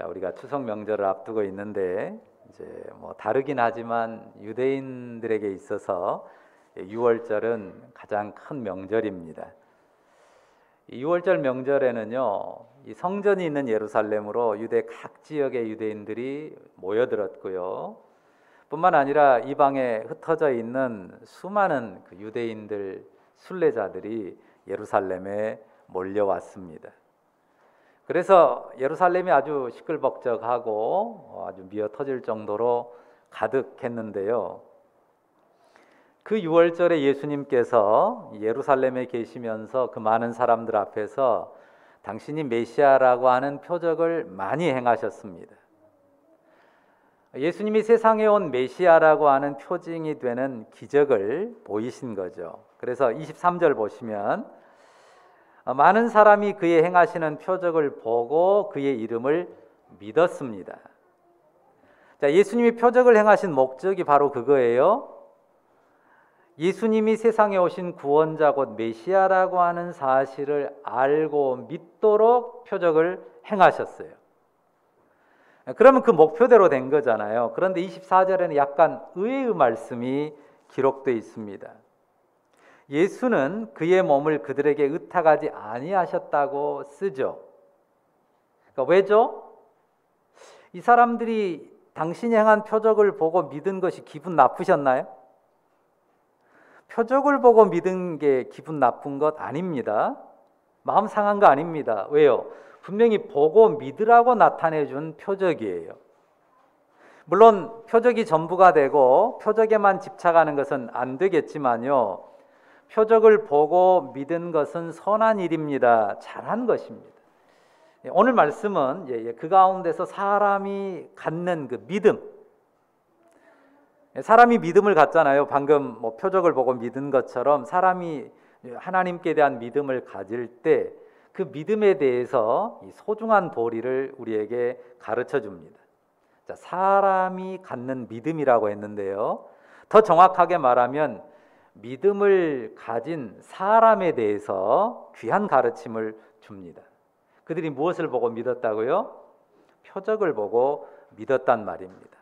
자, 우리가 추석 명절을 앞두고 있는데 이제 뭐 다르긴 하지만 유대인들에게 있어서 6월절은 가장 큰 명절입니다. 이 6월절 명절에는요, 이 성전이 있는 예루살렘으로 유대 각 지역의 유대인들이 모여들었고요. 뿐만 아니라 이방에 흩어져 있는 수많은 그 유대인들 순례자들이 예루살렘에 몰려왔습니다. 그래서 예루살렘이 아주 시끌벅적하고 아주 미어터질 정도로 가득했는데요. 그 6월절에 예수님께서 예루살렘에 계시면서 그 많은 사람들 앞에서 당신이 메시아라고 하는 표적을 많이 행하셨습니다. 예수님이 세상에 온 메시아라고 하는 표징이 되는 기적을 보이신 거죠. 그래서 23절 보시면 많은 사람이 그의 행하시는 표적을 보고 그의 이름을 믿었습니다. 자, 예수님이 표적을 행하신 목적이 바로 그거예요. 예수님이 세상에 오신 구원자 곧 메시아라고 하는 사실을 알고 믿도록 표적을 행하셨어요. 그러면 그 목표대로 된 거잖아요. 그런데 24절에는 약간 의외의 말씀이 기록되어 있습니다. 예수는 그의 몸을 그들에게 의탁하지 아니하셨다고 쓰죠. 그러니까 왜죠? 이 사람들이 당신이 행한 표적을 보고 믿은 것이 기분 나쁘셨나요? 표적을 보고 믿은 게 기분 나쁜 것 아닙니다. 마음 상한 거 아닙니다. 왜요? 분명히 보고 믿으라고 나타내 준 표적이에요. 물론 표적이 전부가 되고 표적에만 집착하는 것은 안 되겠지만요, 표적을 보고 믿은 것은 선한 일입니다. 잘한 것입니다. 오늘 말씀은 그 가운데서 사람이 갖는 그 믿음, 사람이 믿음을 갖잖아요. 방금 뭐 표적을 보고 믿은 것처럼 사람이 하나님께 대한 믿음을 가질 때 그 믿음에 대해서 소중한 도리를 우리에게 가르쳐 줍니다. 자, 사람이 갖는 믿음이라고 했는데요, 더 정확하게 말하면 믿음을 가진 사람에 대해서 귀한 가르침을 줍니다. 그들이 무엇을 보고 믿었다고요? 표적을 보고 믿었단 말입니다.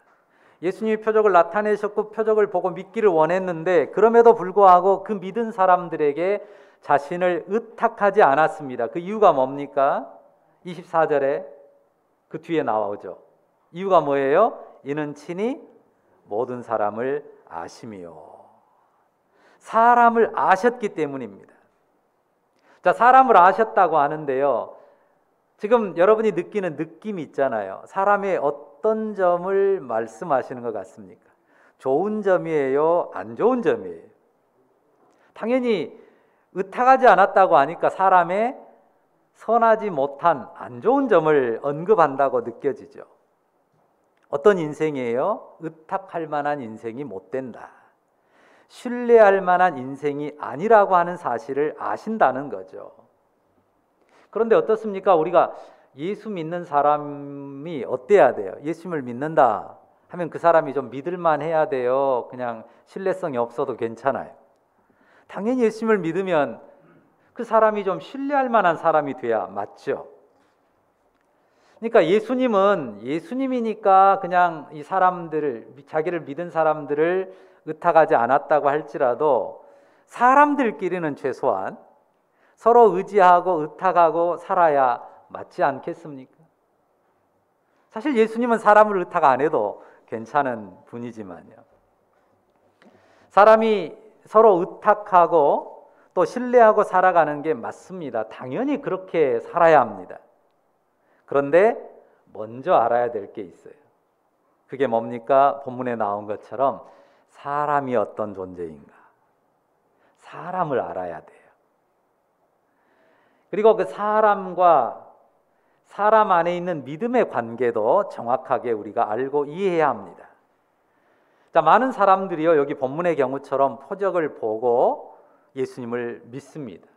예수님이 표적을 나타내셨고 표적을 보고 믿기를 원했는데 그럼에도 불구하고 그 믿은 사람들에게 자신을 의탁하지 않았습니다. 그 이유가 뭡니까? 24절에 그 뒤에 나오죠. 이유가 뭐예요? 이는 친히 모든 사람을 아심이요. 사람을 아셨기 때문입니다. 자, 사람을 아셨다고 하는데요, 지금 여러분이 느끼는 느낌이 있잖아요. 사람의 어떤 점을 말씀하시는 것 같습니까? 좋은 점이에요? 안 좋은 점이에요? 당연히 의탁하지 않았다고 하니까 사람의 선하지 못한 안 좋은 점을 언급한다고 느껴지죠. 어떤 인생이에요? 의탁할 만한 인생이 못 된다. 신뢰할 만한 인생이 아니라고 하는 사실을 아신다는 거죠. 그런데 어떻습니까? 우리가 예수 믿는 사람이 어때야 돼요? 예수님을 믿는다 하면 그 사람이 좀 믿을만 해야 돼요? 그냥 신뢰성이 없어도 괜찮아요? 당연히 예수님을 믿으면 그 사람이 좀 신뢰할 만한 사람이 돼야 맞죠? 그러니까 예수님은 예수님이니까 그냥 이 사람들을, 자기를 믿은 사람들을 의탁하지 않았다고 할지라도 사람들끼리는 최소한 서로 의지하고 의탁하고 살아야 맞지 않겠습니까? 사실 예수님은 사람을 의탁 안 해도 괜찮은 분이지만요, 사람이 서로 의탁하고 또 신뢰하고 살아가는 게 맞습니다. 당연히 그렇게 살아야 합니다. 그런데 먼저 알아야 될 게 있어요. 그게 뭡니까? 본문에 나온 것처럼 사람이 어떤 존재인가, 사람을 알아야 돼요. 그리고 그 사람과 사람 안에 있는 믿음의 관계도 정확하게 우리가 알고 이해해야 합니다. 자, 많은 사람들이요, 여기 본문의 경우처럼 표적을 보고 예수님을 믿습니다.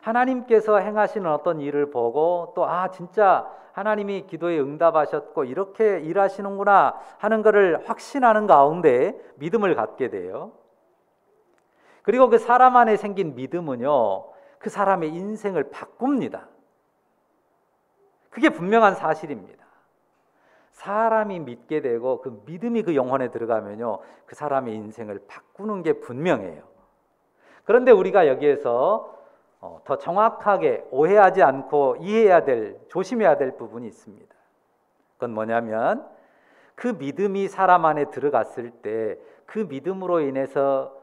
하나님께서 행하시는 어떤 일을 보고 또 진짜 하나님이 기도에 응답하셨고 이렇게 일하시는구나 하는 것을 확신하는 가운데 믿음을 갖게 돼요. 그리고 그 사람 안에 생긴 믿음은요, 그 사람의 인생을 바꿉니다. 그게 분명한 사실입니다. 사람이 믿게 되고 그 믿음이 그 영혼에 들어가면요, 그 사람의 인생을 바꾸는 게 분명해요. 그런데 우리가 여기에서 더 정확하게 오해하지 않고 이해해야 될, 조심해야 될 부분이 있습니다. 그건 뭐냐면 그 믿음이 사람 안에 들어갔을 때 그 믿음으로 인해서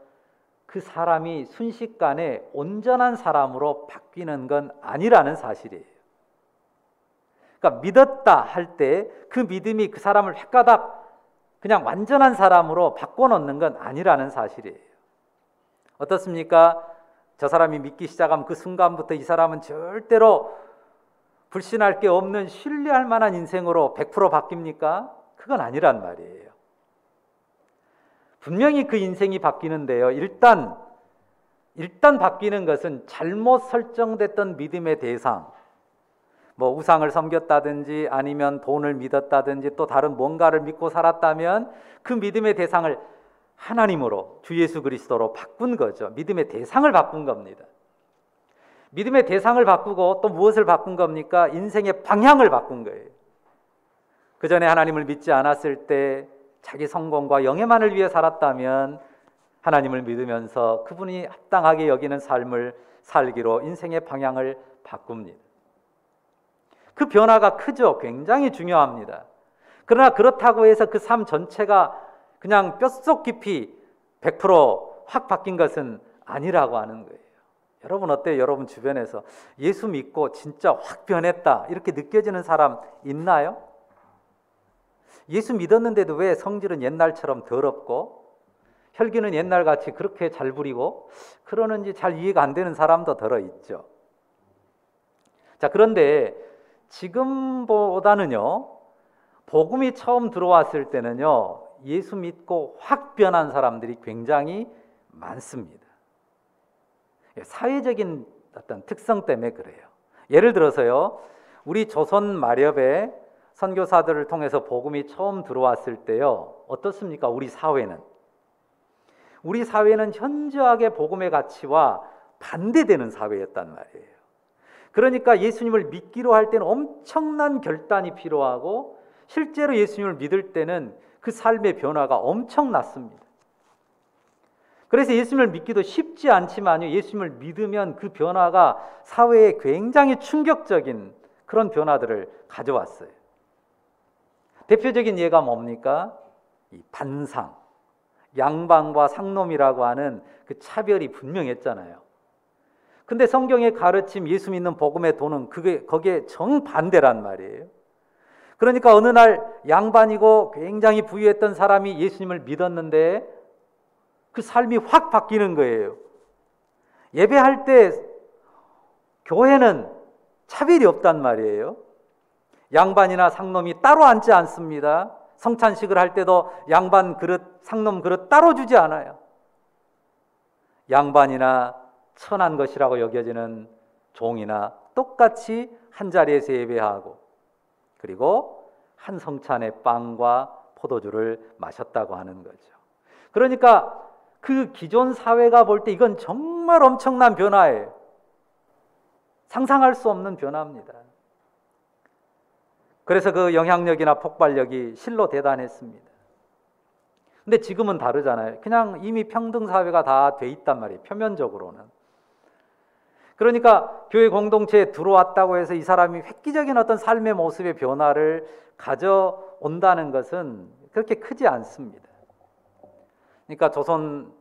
그 사람이 순식간에 온전한 사람으로 바뀌는 건 아니라는 사실이에요. 그러니까 믿었다 할 때 그 믿음이 그 사람을 획가닥 그냥 완전한 사람으로 바꿔놓는 건 아니라는 사실이에요. 어떻습니까? 저 사람이 믿기 시작하면 그 순간부터 이 사람은 절대로 불신할 게 없는 신뢰할 만한 인생으로 100% 바뀝니까? 그건 아니란 말이에요. 분명히 그 인생이 바뀌는데요. 일단 바뀌는 것은 잘못 설정됐던 믿음의 대상, 뭐 우상을 섬겼다든지 아니면 돈을 믿었다든지 또 다른 뭔가를 믿고 살았다면 그 믿음의 대상을 하나님으로, 주 예수 그리스도로 바꾼 거죠. 믿음의 대상을 바꾼 겁니다. 믿음의 대상을 바꾸고 또 무엇을 바꾼 겁니까? 인생의 방향을 바꾼 거예요. 그 전에 하나님을 믿지 않았을 때 자기 성공과 영예만을 위해 살았다면 하나님을 믿으면서 그분이 합당하게 여기는 삶을 살기로 인생의 방향을 바꿉니다. 그 변화가 크죠. 굉장히 중요합니다. 그러나 그렇다고 해서 그 삶 전체가 그냥 뼛속 깊이 100%확 바뀐 것은 아니라고 하는 거예요. 여러분 어때요? 여러분 주변에서 예수 믿고 진짜 확 변했다 이렇게 느껴지는 사람 있나요? 예수 믿었는데도 왜 성질은 옛날처럼 더럽고 혈기는 옛날같이 그렇게 잘 부리고 그러는지 잘 이해가 안 되는 사람도 들어있죠. 자, 그런데 지금보다는요, 복음이 처음 들어왔을 때는요, 예수 믿고 확 변한 사람들이 굉장히 많습니다. 사회적인 어떤 특성 때문에 그래요. 예를 들어서요, 우리 조선 마렵에 선교사들을 통해서 복음이 처음 들어왔을 때요, 어떻습니까? 우리 사회는 현저하게 복음의 가치와 반대되는 사회였단 말이에요. 그러니까 예수님을 믿기로 할 때는 엄청난 결단이 필요하고 실제로 예수님을 믿을 때는 그 삶의 변화가 엄청났습니다. 그래서 예수님을 믿기도 쉽지 않지만요, 예수님을 믿으면 그 변화가 사회에 굉장히 충격적인 그런 변화들을 가져왔어요. 대표적인 예가 뭡니까? 이 반상, 양반과 상놈이라고 하는 그 차별이 분명했잖아요. 근데 성경의 가르침, 예수 믿는 복음의 도는 거기에 정반대란 말이에요. 그러니까 어느 날 양반이고 굉장히 부유했던 사람이 예수님을 믿었는데 그 삶이 확 바뀌는 거예요. 예배할 때 교회는 차별이 없단 말이에요. 양반이나 상놈이 따로 앉지 않습니다. 성찬식을 할 때도 양반 그릇, 상놈 그릇 따로 주지 않아요. 양반이나 천한 것이라고 여겨지는 종이나 똑같이 한 자리에서 예배하고 그리고 한 성찬의 빵과 포도주를 마셨다고 하는 거죠. 그러니까 그 기존 사회가 볼 때 이건 정말 엄청난 변화예요. 상상할 수 없는 변화입니다. 그래서 그 영향력이나 폭발력이 실로 대단했습니다. 근데 지금은 다르잖아요. 그냥 이미 평등사회가 다 돼 있단 말이에요. 표면적으로는. 그러니까 교회 공동체에 들어왔다고 해서 이 사람이 획기적인 어떤 삶의 모습의 변화를 가져온다는 것은 그렇게 크지 않습니다. 그러니까 조선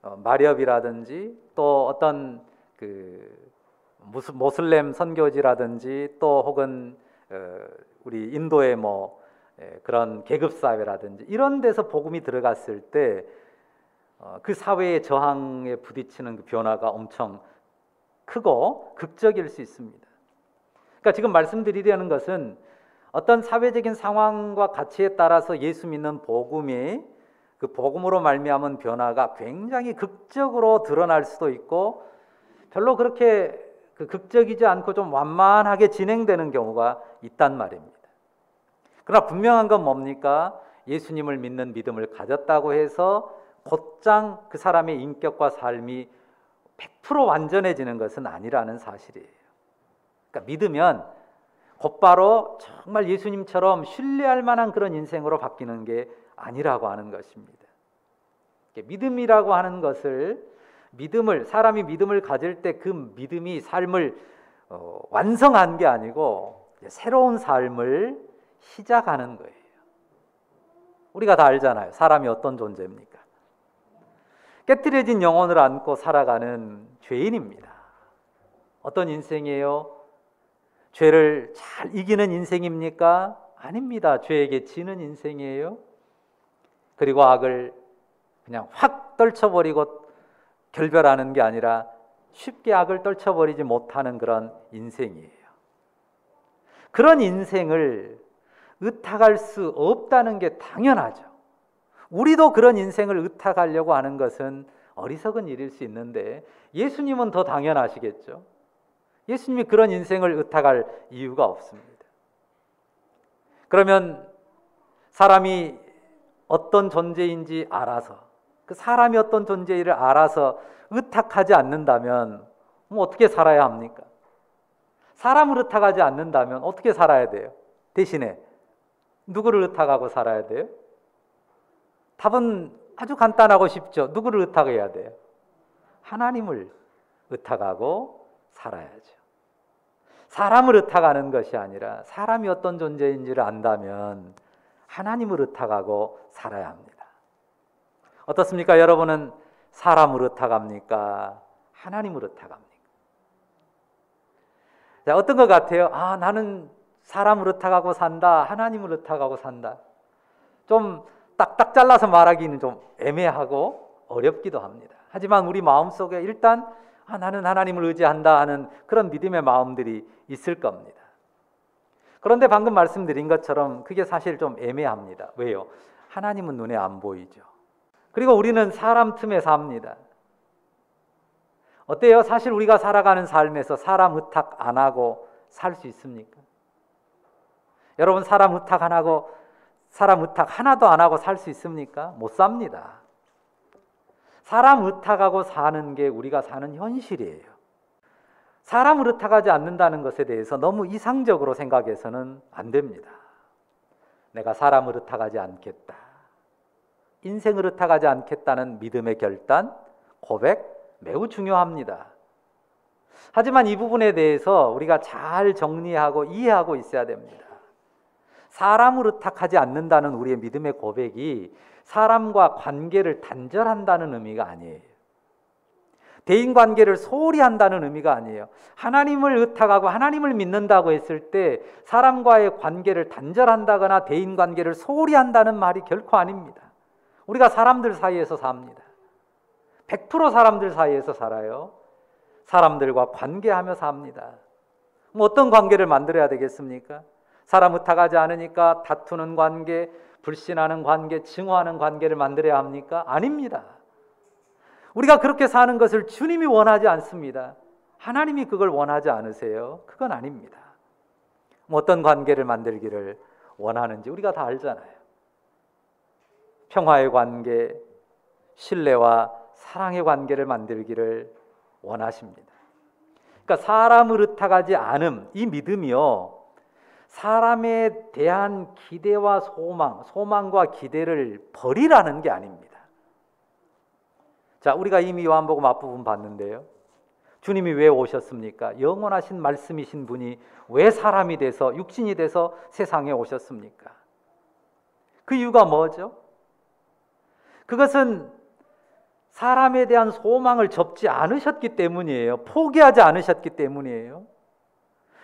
마렵이라든지 또 어떤 그 모슬렘 선교지라든지 또 혹은 우리 인도의 뭐 그런 계급 사회라든지 이런 데서 복음이 들어갔을 때 그 사회의 저항에 부딪히는 그 변화가 엄청 크고 극적일 수 있습니다. 그러니까 지금 말씀드리려는 것은 어떤 사회적인 상황과 가치에 따라서 예수 믿는 복음이 그 복음으로 말미암은 변화가 굉장히 극적으로 드러날 수도 있고 별로 그렇게 그 극적이지 않고 좀 완만하게 진행되는 경우가 있단 말입니다. 그러나 분명한 건 뭡니까? 예수님을 믿는 믿음을 가졌다고 해서 곧장 그 사람의 인격과 삶이 100% 완전해지는 것은 아니라는 사실이에요. 그러니까 믿으면 곧바로 정말 예수님처럼 신뢰할 만한 그런 인생으로 바뀌는 게 아니라고 하는 것입니다. 믿음이라고 하는 것을 사람이 믿음을 가질 때 그 믿음이 삶을 완성한 게 아니고 새로운 삶을 시작하는 거예요. 우리가 다 알잖아요. 사람이 어떤 존재입니까? 깨트려진 영혼을 안고 살아가는 죄인입니다. 어떤 인생이에요? 죄를 잘 이기는 인생입니까? 아닙니다. 죄에게 지는 인생이에요. 그리고 악을 그냥 확 떨쳐버리고 결별하는 게 아니라 쉽게 악을 떨쳐버리지 못하는 그런 인생이에요. 그런 인생을 의탁할 수 없다는 게 당연하죠. 우리도 그런 인생을 의탁하려고 하는 것은 어리석은 일일 수 있는데 예수님은 더 당연하시겠죠. 예수님이 그런 인생을 의탁할 이유가 없습니다. 그러면 사람이 어떤 존재인지 알아서, 그 사람이 어떤 존재를 알아서 의탁하지 않는다면 어떻게 살아야 합니까? 사람을 의탁하지 않는다면 어떻게 살아야 돼요? 대신에 누구를 의탁하고 살아야 돼요? 답은 아주 간단하고 쉽죠. 누구를 의탁해야 돼요? 하나님을 의탁하고 살아야죠. 사람을 의탁하는 것이 아니라 사람이 어떤 존재인지를 안다면 하나님을 의탁하고 살아야 합니다. 어떻습니까? 여러분은 사람을 의탁합니까? 하나님을 의탁합니까? 자, 어떤 것 같아요? 나는 사람을 의탁하고 산다, 하나님을 의탁하고 산다. 좀 딱딱 잘라서 말하기는 좀 애매하고 어렵기도 합니다. 하지만 우리 마음속에 일단 나는 하나님을 의지한다 하는 그런 믿음의 마음들이 있을 겁니다. 그런데 방금 말씀드린 것처럼 그게 사실 좀 애매합니다. 왜요? 하나님은 눈에 안 보이죠. 그리고 우리는 사람 틈에 삽니다. 어때요? 사실 우리가 살아가는 삶에서 사람 의탁 안 하고 살 수 있습니까? 여러분, 사람 의탁 하나도 안 하고 살 수 있습니까? 못 삽니다. 사람 의탁하고 사는 게 우리가 사는 현실이에요. 사람을 의탁하지 않는다는 것에 대해서 너무 이상적으로 생각해서는 안 됩니다. 내가 사람을 의탁하지 않겠다. 인생을 의탁하지 않겠다는 믿음의 결단, 고백 매우 중요합니다. 하지만 이 부분에 대해서 우리가 잘 정리하고 이해하고 있어야 됩니다. 사람을 의탁하지 않는다는 우리의 믿음의 고백이 사람과 관계를 단절한다는 의미가 아니에요. 대인관계를 소홀히 한다는 의미가 아니에요. 하나님을 의탁하고 하나님을 믿는다고 했을 때 사람과의 관계를 단절한다거나 대인관계를 소홀히 한다는 말이 결코 아닙니다. 우리가 사람들 사이에서 삽니다. 100% 사람들 사이에서 살아요. 사람들과 관계하며 삽니다. 어떤 관계를 만들어야 되겠습니까? 사람 의탁하지 않으니까 다투는 관계, 불신하는 관계, 증오하는 관계를 만들어야 합니까? 아닙니다. 우리가 그렇게 사는 것을 주님이 원하지 않습니다. 하나님이 그걸 원하지 않으세요? 그건 아닙니다. 어떤 관계를 만들기를 원하는지 우리가 다 알잖아요. 평화의 관계, 신뢰와 사랑의 관계를 만들기를 원하십니다. 그러니까 사람을 의탁하지 않음, 이 믿음이요, 사람에 대한 기대와 소망과 기대를 버리라는 게 아닙니다. 자, 우리가 이미 요한복음 앞부분 봤는데요. 주님이 왜 오셨습니까? 영원하신 말씀이신 분이 왜 사람이 돼서 육신이 돼서 세상에 오셨습니까? 그 이유가 뭐죠? 그것은 사람에 대한 소망을 접지 않으셨기 때문이에요. 포기하지 않으셨기 때문이에요.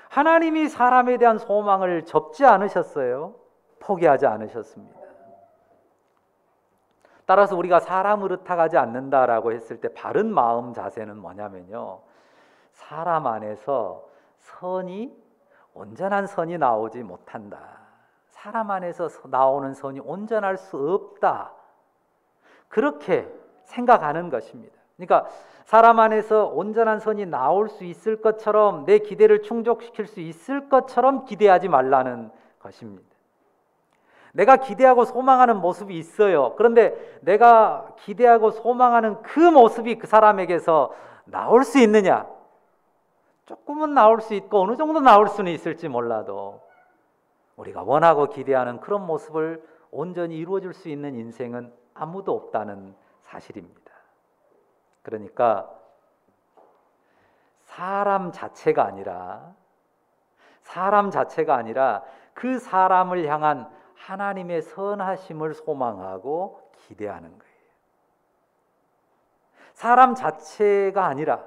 하나님이 사람에 대한 소망을 접지 않으셨어요. 포기하지 않으셨습니다. 따라서 우리가 사람을 의탁하지 않는다라고 했을 때 바른 마음 자세는 뭐냐면요, 사람 안에서 온전한 선이 나오지 못한다. 사람 안에서 나오는 선이 온전할 수 없다. 그렇게 생각하는 것입니다. 그러니까 사람 안에서 온전한 선이 나올 수 있을 것처럼, 내 기대를 충족시킬 수 있을 것처럼 기대하지 말라는 것입니다. 내가 기대하고 소망하는 모습이 있어요. 그런데 내가 기대하고 소망하는 그 모습이 그 사람에게서 나올 수 있느냐? 조금은 나올 수 있고 어느 정도 나올 수는 있을지 몰라도 우리가 원하고 기대하는 그런 모습을 온전히 이루어줄 수 있는 인생은 아무도 없다는 사실입니다. 그러니까 사람 자체가 아니라 그 사람을 향한 하나님의 선하심을 소망하고 기대하는 거예요. 사람 자체가 아니라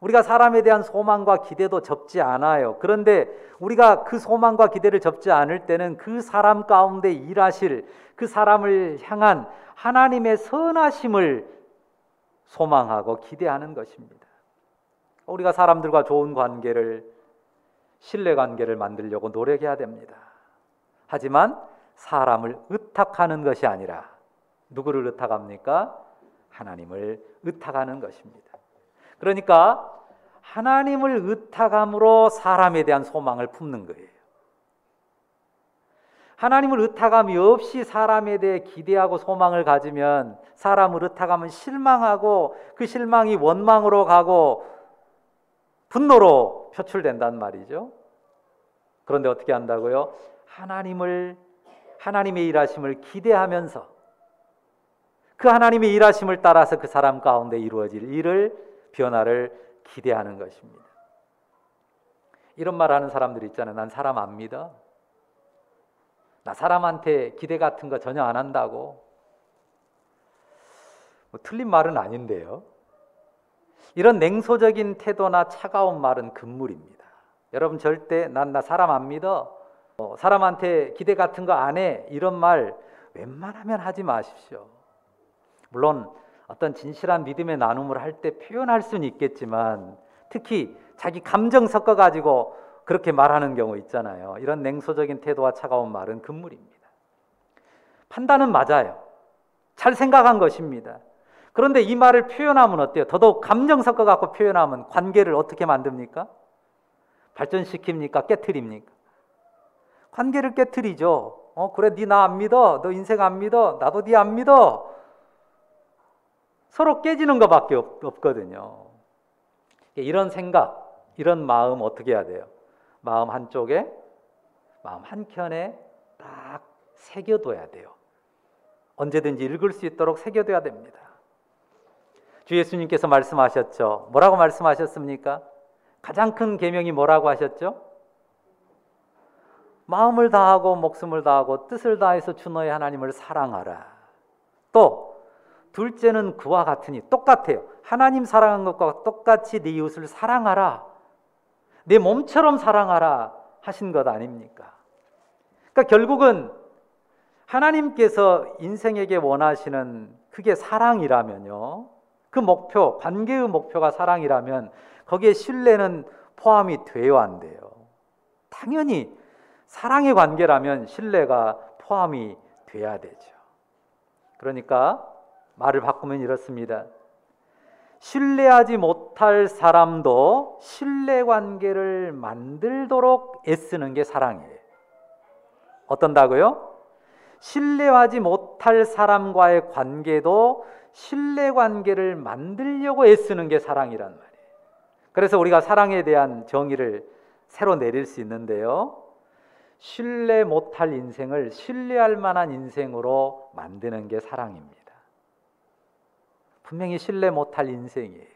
우리가 사람에 대한 소망과 기대도 접지 않아요. 그런데 우리가 그 소망과 기대를 접지 않을 때는 그 사람 가운데 일하실 그 사람을 향한 하나님의 선하심을 소망하고 기대하는 것입니다. 우리가 사람들과 좋은 관계를, 신뢰 관계를 만들려고 노력해야 됩니다. 하지만 사람을 의탁하는 것이 아니라 누구를 의탁합니까? 하나님을 의탁하는 것입니다. 그러니까 하나님을 의탁함으로 사람에 대한 소망을 품는 거예요. 하나님을 의탁함이 없이 사람에 대해 기대하고 소망을 가지면 사람을 의탁하면 실망하고 그 실망이 원망으로 가고 분노로 표출된단 말이죠. 그런데 어떻게 한다고요? 하나님의 일하심을 기대하면서 그 하나님의 일하심을 따라서 그 사람 가운데 이루어질 일을, 변화를 기대하는 것입니다. 이런 말 하는 사람들 있잖아요. 난 사람 안 믿어. 나 사람한테 기대 같은 거 전혀 안 한다고. 틀린 말은 아닌데요. 이런 냉소적인 태도나 차가운 말은 금물입니다. 여러분 절대 나 사람 안 믿어. 사람한테 기대 같은 거 안 해. 이런 말 웬만하면 하지 마십시오. 물론 어떤 진실한 믿음의 나눔을 할 때 표현할 수는 있겠지만 특히 자기 감정 섞어가지고 그렇게 말하는 경우 있잖아요. 이런 냉소적인 태도와 차가운 말은 금물입니다. 판단은 맞아요. 잘 생각한 것입니다. 그런데 이 말을 표현하면 어때요? 더더욱 감정 섞어갖고 표현하면 관계를 어떻게 만듭니까? 발전시킵니까? 깨트립니까? 관계를 깨트리죠. 그래 네 나 안 믿어. 너 인생 안 믿어. 나도 네 안 믿어. 서로 깨지는 것밖에 없거든요. 이런 생각, 이런 마음 어떻게 해야 돼요? 마음 한쪽에, 마음 한켠에 딱 새겨둬야 돼요. 언제든지 읽을 수 있도록 새겨둬야 됩니다. 주 예수님께서 말씀하셨죠. 뭐라고 말씀하셨습니까? 가장 큰 계명이 뭐라고 하셨죠? 마음을 다하고 목숨을 다하고 뜻을 다해서 주 너의 하나님을 사랑하라. 또 둘째는 그와 같으니 똑같아요. 하나님 사랑한 것과 똑같이 네 이웃을 사랑하라. 내 몸처럼 사랑하라 하신 것 아닙니까? 그러니까 결국은 하나님께서 인생에게 원하시는 그게 사랑이라면요. 그 목표, 관계의 목표가 사랑이라면 거기에 신뢰는 포함이 돼요, 안 돼요? 당연히 사랑의 관계라면 신뢰가 포함이 돼야 되죠. 그러니까 말을 바꾸면 이렇습니다. 신뢰하지 못할 사람도 신뢰 관계를 만들도록 애쓰는 게 사랑이에요. 어떤다고요? 신뢰하지 못할 사람과의 관계도 신뢰 관계를 만들려고 애쓰는 게 사랑이란 말이에요. 그래서 우리가 사랑에 대한 정의를 새로 내릴 수 있는데요. 신뢰 못할 인생을 신뢰할 만한 인생으로 만드는 게 사랑입니다. 분명히 신뢰 못할 인생이에요.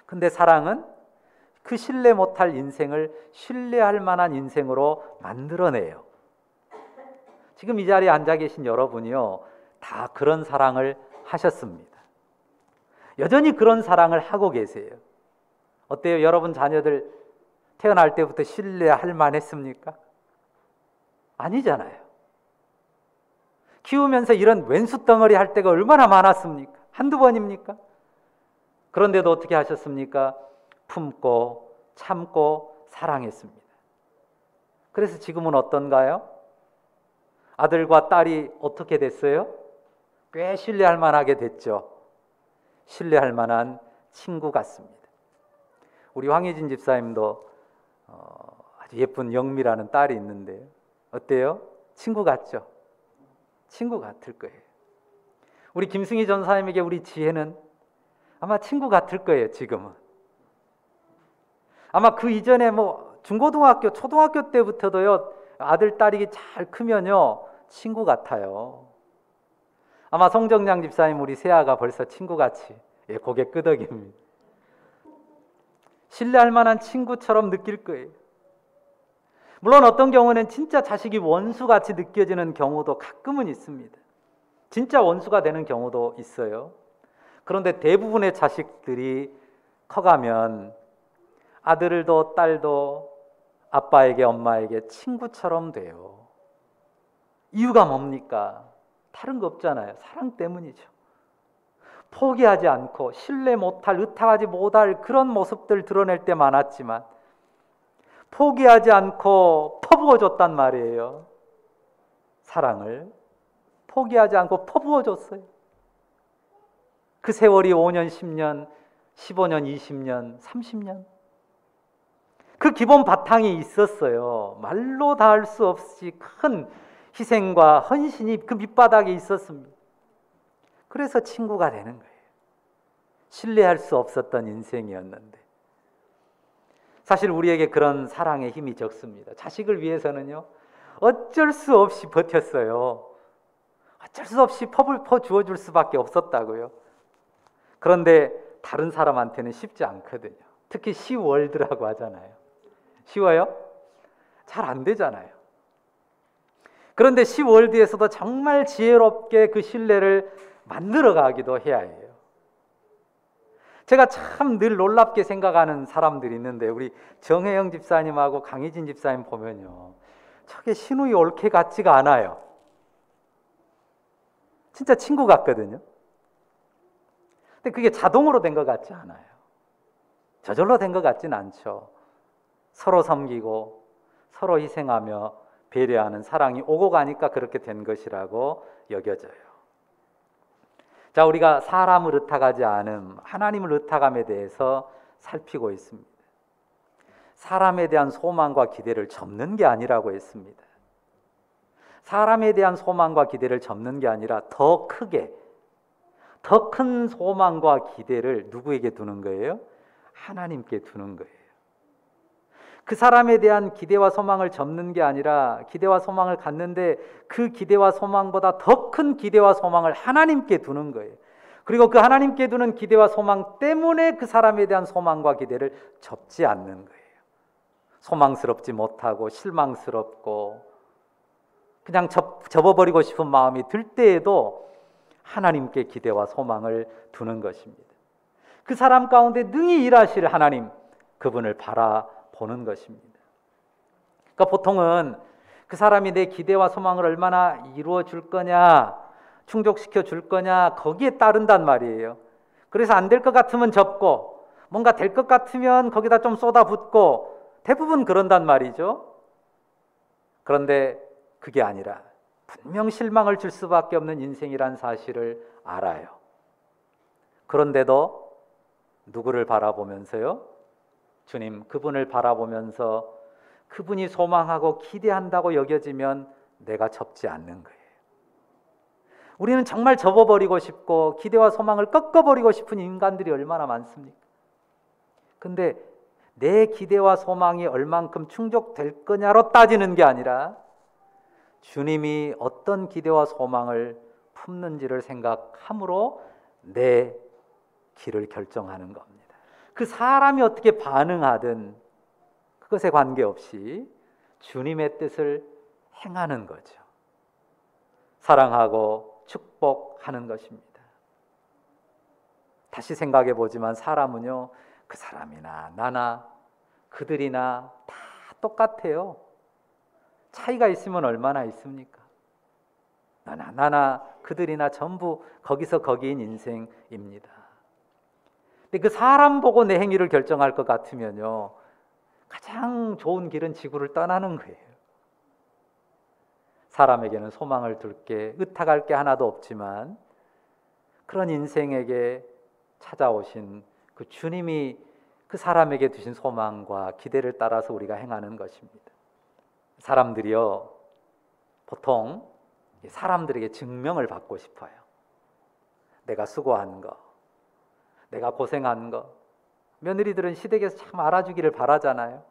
근데 사랑은 그 신뢰 못할 인생을 신뢰할 만한 인생으로 만들어내요. 지금 이 자리에 앉아 계신 여러분이요, 다 그런 사랑을 하셨습니다. 여전히 그런 사랑을 하고 계세요. 어때요? 여러분 자녀들 태어날 때부터 신뢰할 만했습니까? 아니잖아요. 키우면서 이런 왼수 덩어리 할 때가 얼마나 많았습니까? 한두 번입니까? 그런데도 어떻게 하셨습니까? 품고 참고 사랑했습니다. 그래서 지금은 어떤가요? 아들과 딸이 어떻게 됐어요? 꽤 신뢰할 만하게 됐죠. 신뢰할 만한 친구 같습니다. 우리 황혜진 집사님도 아주 예쁜 영미라는 딸이 있는데요. 어때요? 친구 같죠? 친구 같을 거예요. 우리 김승희 전사님에게 우리 지혜는 아마 친구 같을 거예요. 지금은 아마 그 이전에 뭐 중고등학교, 초등학교 때부터도요, 아들, 딸이 잘 크면요, 친구 같아요. 아마 송정량 집사님 우리 세아가 벌써 친구같이 고개 끄덕입니다. 신뢰할 만한 친구처럼 느낄 거예요. 물론 어떤 경우는 진짜 자식이 원수같이 느껴지는 경우도 가끔은 있습니다. 진짜 원수가 되는 경우도 있어요. 그런데 대부분의 자식들이 커가면 아들도 딸도 아빠에게 엄마에게 친구처럼 돼요. 이유가 뭡니까? 다른 거 없잖아요. 사랑 때문이죠. 포기하지 않고 신뢰 못할, 의탁하지 못할 그런 모습들 드러낼 때 많았지만 포기하지 않고 퍼부어 줬단 말이에요. 사랑을 포기하지 않고 퍼부어 줬어요. 그 세월이 5년, 10년, 15년, 20년, 30년. 그 기본 바탕이 있었어요. 말로 다 할 수 없이 큰 희생과 헌신이 그 밑바닥에 있었습니다. 그래서 친구가 되는 거예요. 신뢰할 수 없었던 인생이었는데 사실 우리에게 그런 사랑의 힘이 적습니다. 자식을 위해서는요, 어쩔 수 없이 버텼어요. 어쩔 수 없이 퍼 주어줄 수밖에 없었다고요. 그런데 다른 사람한테는 쉽지 않거든요. 특히 시월드라고 하잖아요. 쉬워요? 잘 안 되잖아요. 그런데 시월드에서도 정말 지혜롭게 그 신뢰를 만들어 가기도 해야 해요. 제가 참 늘 놀랍게 생각하는 사람들이 있는데 우리 정혜영 집사님하고 강희진 집사님 보면요, 저게 시누이 올케 같지가 않아요. 진짜 친구 같거든요. 근데 그게 자동으로 된 것 같지 않아요. 저절로 된 것 같진 않죠. 서로 섬기고 서로 희생하며 배려하는 사랑이 오고 가니까 그렇게 된 것이라고 여겨져요. 자, 우리가 사람을 의탁하지 않음, 하나님을 의탁함에 대해서 살피고 있습니다. 사람에 대한 소망과 기대를 접는 게 아니라고 했습니다. 사람에 대한 소망과 기대를 접는 게 아니라 더 크게, 더 큰 소망과 기대를 누구에게 두는 거예요? 하나님께 두는 거예요. 그 사람에 대한 기대와 소망을 접는 게 아니라 기대와 소망을 갖는데 그 기대와 소망보다 더 큰 기대와 소망을 하나님께 두는 거예요. 그리고 그 하나님께 두는 기대와 소망 때문에 그 사람에 대한 소망과 기대를 접지 않는 거예요. 소망스럽지 못하고 실망스럽고 그냥 접어버리고 싶은 마음이 들 때에도 하나님께 기대와 소망을 두는 것입니다. 그 사람 가운데 능히 일하실 하나님, 그분을 바라보는 것입니다. 그러니까 보통은 그 사람이 내 기대와 소망을 얼마나 이루어 줄 거냐, 충족시켜 줄 거냐, 거기에 따른단 말이에요. 그래서 안 될 것 같으면 접고 뭔가 될 것 같으면 거기다 좀 쏟아붓고 대부분 그런단 말이죠. 그런데 그게 아니라 분명 실망을 줄 수밖에 없는 인생이란 사실을 알아요. 그런데도 누구를 바라보면서요? 주님, 그분을 바라보면서 그분이 소망하고 기대한다고 여겨지면 내가 접지 않는 거예요. 우리는 정말 접어버리고 싶고 기대와 소망을 꺾어버리고 싶은 인간들이 얼마나 많습니까? 근데 내 기대와 소망이 얼만큼 충족될 거냐로 따지는 게 아니라 주님이 어떤 기대와 소망을 품는지를 생각함으로 내 길을 결정하는 겁니다. 그 사람이 어떻게 반응하든 그것에 관계없이 주님의 뜻을 행하는 거죠. 사랑하고 축복하는 것입니다. 다시 생각해 보지만 사람은요, 그 사람이나 나나 그들이나 다 똑같아요. 차이가 있으면 얼마나 있습니까? 나나 그들이나 전부 거기서 거기인 인생입니다. 근데 그 사람 보고 내 행위를 결정할 것 같으면요, 가장 좋은 길은 지구를 떠나는 거예요. 사람에게는 소망을 둘 게, 의탁할 게 하나도 없지만 그런 인생에게 찾아오신 그 주님이 그 사람에게 두신 소망과 기대를 따라서 우리가 행하는 것입니다. 사람들이요, 보통 사람들에게 증명을 받고 싶어요. 내가 수고한 거, 내가 고생한 거, 며느리들은 시댁에서 참 알아주기를 바라잖아요.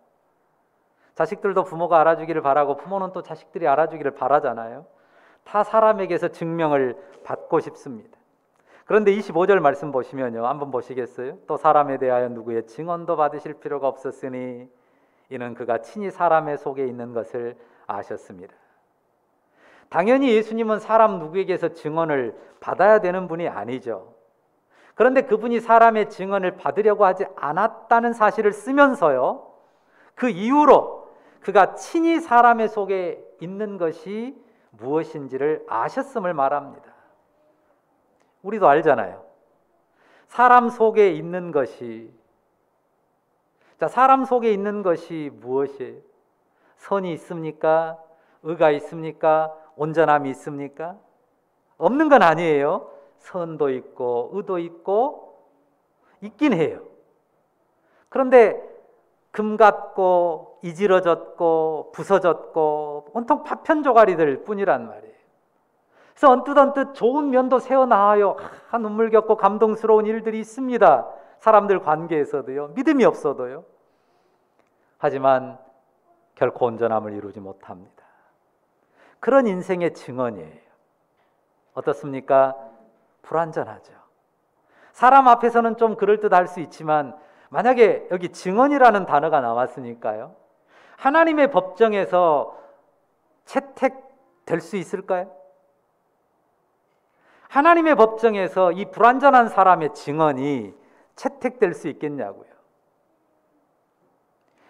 자식들도 부모가 알아주기를 바라고 부모는 또 자식들이 알아주기를 바라잖아요. 다 사람에게서 증명을 받고 싶습니다. 그런데 25절 말씀 보시면요, 한번 보시겠어요? 또 사람에 대하여 누구의 증언도 받으실 필요가 없었으니 이는 그가 친히 사람의 속에 있는 것을 아셨습니다. 당연히 예수님은 사람 누구에게서 증언을 받아야 되는 분이 아니죠. 그런데 그분이 사람의 증언을 받으려고 하지 않았다는 사실을 쓰면서요, 그 이후로 그가 친히 사람의 속에 있는 것이 무엇인지를 아셨음을 말합니다. 우리도 알잖아요. 사람 속에 있는 것이, 자, 사람 속에 있는 것이 무엇이에요? 선이 있습니까? 의가 있습니까? 온전함이 있습니까? 없는 건 아니에요. 선도 있고 의도 있고 있긴 해요. 그런데 금 같고 이지러졌고 부서졌고 온통 파편조가리들 뿐이란 말이에요. 그래서 언뜻 좋은 면도 새어나와요. 눈물 겪고 감동스러운 일들이 있습니다. 사람들 관계에서도요. 믿음이 없어도요. 하지만 결코 온전함을 이루지 못합니다. 그런 인생의 증언이에요. 어떻습니까? 불완전하죠. 사람 앞에서는 좀 그럴듯할 수 있지만 만약에 여기 증언이라는 단어가 나왔으니까요, 하나님의 법정에서 채택될 수 있을까요? 하나님의 법정에서 이 불완전한 사람의 증언이 채택될 수 있겠냐고요.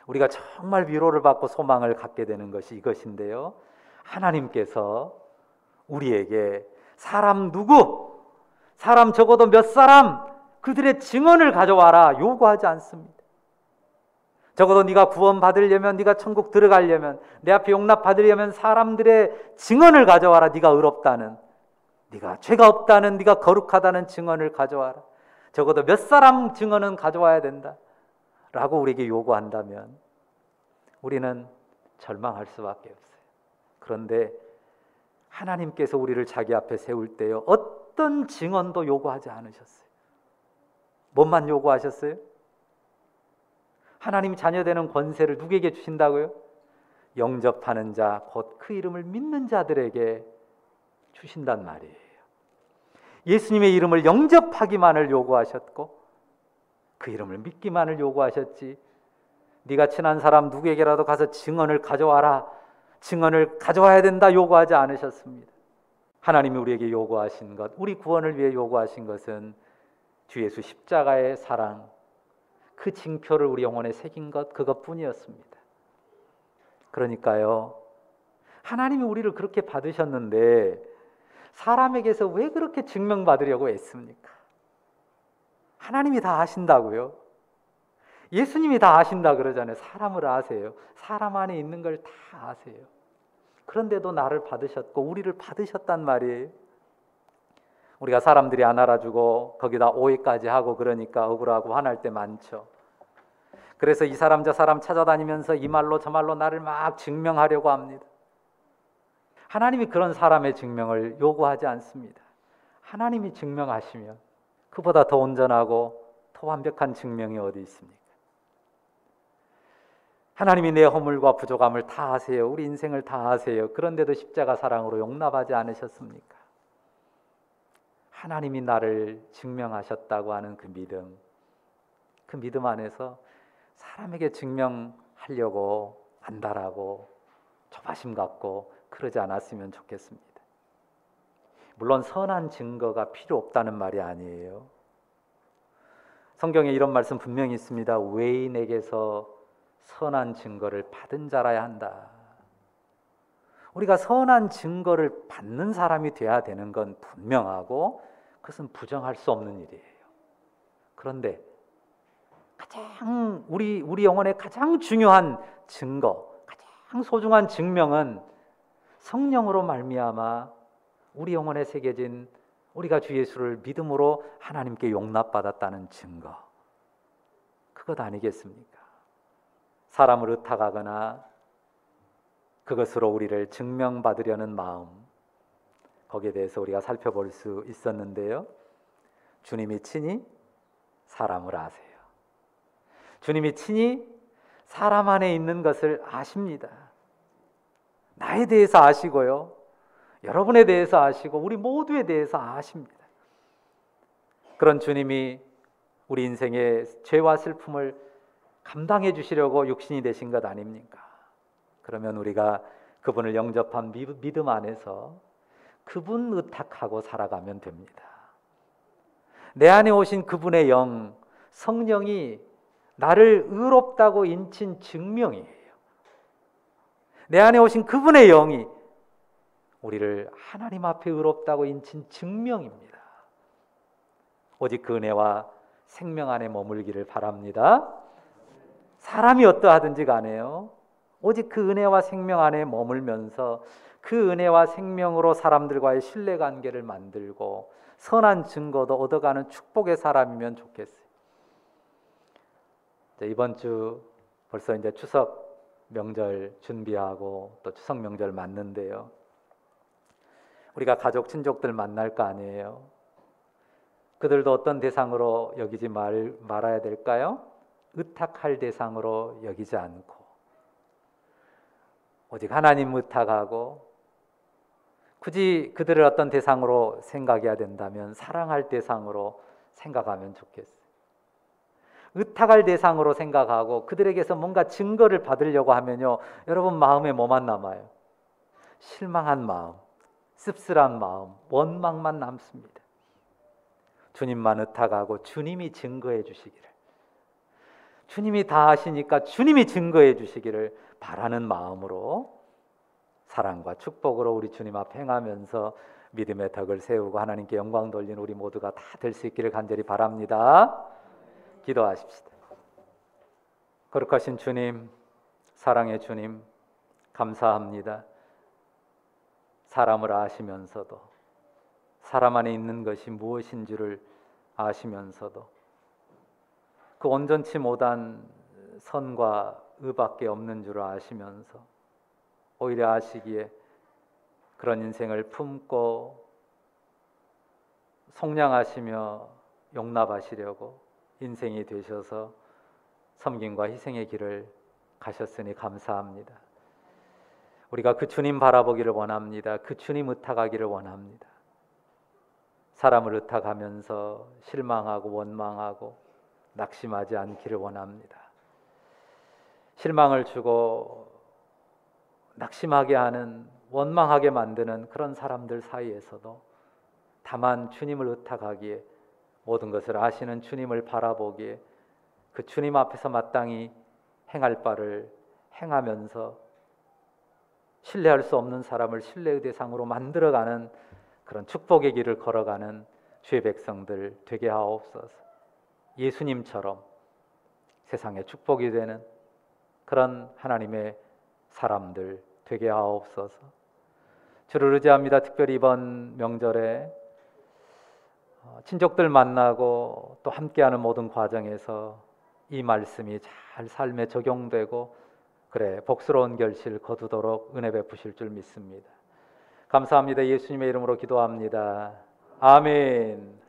우리가 정말 위로를 받고 소망을 갖게 되는 것이 이것인데요, 하나님께서 우리에게 사람 누구, 사람 적어도 몇 사람, 그들의 증언을 가져와라 요구하지 않습니다. 적어도 네가 구원 받으려면, 네가 천국 들어가려면, 내 앞에 용납 받으려면 사람들의 증언을 가져와라. 네가 의롭다는, 네가 죄가 없다는, 네가 거룩하다는 증언을 가져와라. 적어도 몇 사람 증언은 가져와야 된다 라고 우리에게 요구한다면 우리는 절망할 수밖에 없어요. 그런데 하나님께서 우리를 자기 앞에 세울 때요, 어떤 증언도 요구하지 않으셨어요. 뭔만 요구하셨어요? 하나님 자녀되는 권세를 누구에게 주신다고요? 영접하는 자, 곧 그 이름을 믿는 자들에게 주신단 말이에요. 예수님의 이름을 영접하기만을 요구하셨고 그 이름을 믿기만을 요구하셨지, 네가 친한 사람 누구에게라도 가서 증언을 가져와라, 증언을 가져와야 된다 요구하지 않으셨습니다. 하나님이 우리에게 요구하신 것, 우리 구원을 위해 요구하신 것은 주 예수 십자가의 사랑, 그 징표를 우리 영혼에 새긴 것, 그것뿐이었습니다. 그러니까요, 하나님이 우리를 그렇게 받으셨는데 사람에게서 왜 그렇게 증명받으려고 애씁니까? 하나님이 다 아신다고요. 예수님이 다 아신다 그러잖아요. 사람을 아세요. 사람 안에 있는 걸 다 아세요. 그런데도 나를 받으셨고 우리를 받으셨단 말이에요. 우리가 사람들이 안 알아주고 거기다 오해까지 하고 그러니까 억울하고 화날 때 많죠. 그래서 이 사람 저 사람 찾아다니면서 이 말로 저 말로 나를 막 증명하려고 합니다. 하나님이 그런 사람의 증명을 요구하지 않습니다. 하나님이 증명하시면 그보다 더 온전하고 더 완벽한 증명이 어디 있습니까? 하나님이 내 허물과 부족함을 다 아세요. 우리 인생을 다 아세요. 그런데도 십자가 사랑으로 용납하지 않으셨습니까? 하나님이 나를 증명하셨다고 하는 그 믿음 안에서 사람에게 증명하려고 안달하고 조바심 갖고 그러지 않았으면 좋겠습니다. 물론 선한 증거가 필요 없다는 말이 아니에요. 성경에 이런 말씀 분명히 있습니다. 외인에게서 선한 증거를 받은 자라야 한다. 우리가 선한 증거를 받는 사람이 돼야 되는 건 분명하고 그것은 부정할 수 없는 일이에요. 그런데 가장 우리 영혼의 가장 중요한 증거, 가장 소중한 증명은 성령으로 말미암아 우리 영혼에 새겨진, 우리가 주 예수를 믿음으로 하나님께 용납받았다는 증거, 그것 아니겠습니까? 사람을 의탁하거나 그것으로 우리를 증명받으려는 마음, 거기에 대해서 우리가 살펴볼 수 있었는데요, 주님이 친히 사람을 아세요. 주님이 친히 사람 안에 있는 것을 아십니다. 나에 대해서 아시고요, 여러분에 대해서 아시고 우리 모두에 대해서 아십니다. 그런 주님이 우리 인생의 죄와 슬픔을 감당해 주시려고 육신이 되신 것 아닙니까? 그러면 우리가 그분을 영접한 믿음 안에서 그분 의탁하고 살아가면 됩니다. 내 안에 오신 그분의 영, 성령이 나를 의롭다고 인친 증명이에요. 내 안에 오신 그분의 영이 우리를 하나님 앞에 의롭다고 인친 증명입니다. 오직 그 은혜와 생명 안에 머물기를 바랍니다. 사람이 어떠하든지 간에요, 오직 그 은혜와 생명 안에 머물면서 그 은혜와 생명으로 사람들과의 신뢰관계를 만들고 선한 증거도 얻어가는 축복의 사람이면 좋겠어요. 이번 주 벌써 이제 추석 명절 준비하고 또 추석 명절 맞는데요, 우리가 가족 친족들 만날 거 아니에요. 그들도 어떤 대상으로 여기지 말아야 될까요? 의탁할 대상으로 여기지 않고 오직 하나님 의탁하고, 굳이 그들을 어떤 대상으로 생각해야 된다면 사랑할 대상으로 생각하면 좋겠어요. 의탁할 대상으로 생각하고 그들에게서 뭔가 증거를 받으려고 하면요, 여러분 마음에 뭐만 남아요? 실망한 마음, 씁쓸한 마음, 원망만 남습니다. 주님만 의탁하고 주님이 증거해 주시기를, 주님이 다 아시니까 주님이 증거해 주시기를 바라는 마음으로 사랑과 축복으로 우리 주님 앞에 행하면서 믿음의 덕을 세우고 하나님께 영광 돌리는 우리 모두가 다 될 수 있기를 간절히 바랍니다. 기도하십시다. 거룩하신 주님, 사랑의 주님, 감사합니다. 사람을 아시면서도, 사람 안에 있는 것이 무엇인 줄을 아시면서도 그 온전치 못한 선과 의밖에 없는 줄을 아시면서 오히려 아시기에 그런 인생을 품고 속량하시며 용납하시려고 인생이 되셔서 섬김과 희생의 길을 가셨으니 감사합니다. 우리가 그 주님 바라보기를 원합니다. 그 주님 의탁하기를 원합니다. 사람을 의탁하면서 실망하고 원망하고 낙심하지 않기를 원합니다. 실망을 주고 낙심하게 하는, 원망하게 만드는 그런 사람들 사이에서도 다만 주님을 의탁하기에, 모든 것을 아시는 주님을 바라보기에 그 주님 앞에서 마땅히 행할 바를 행하면서 신뢰할 수 없는 사람을 신뢰의 대상으로 만들어가는 그런 축복의 길을 걸어가는 주의 백성들 되게 하옵소서. 예수님처럼 세상에 축복이 되는 그런 하나님의 사람들 되게 하옵소서. 주를 의지합니다. 특별히 이번 명절에 친족들 만나고 또 함께하는 모든 과정에서 이 말씀이 잘 삶에 적용되고 그래 복스러운 결실 거두도록 은혜 베푸실 줄 믿습니다. 감사합니다. 예수님의 이름으로 기도합니다. 아멘.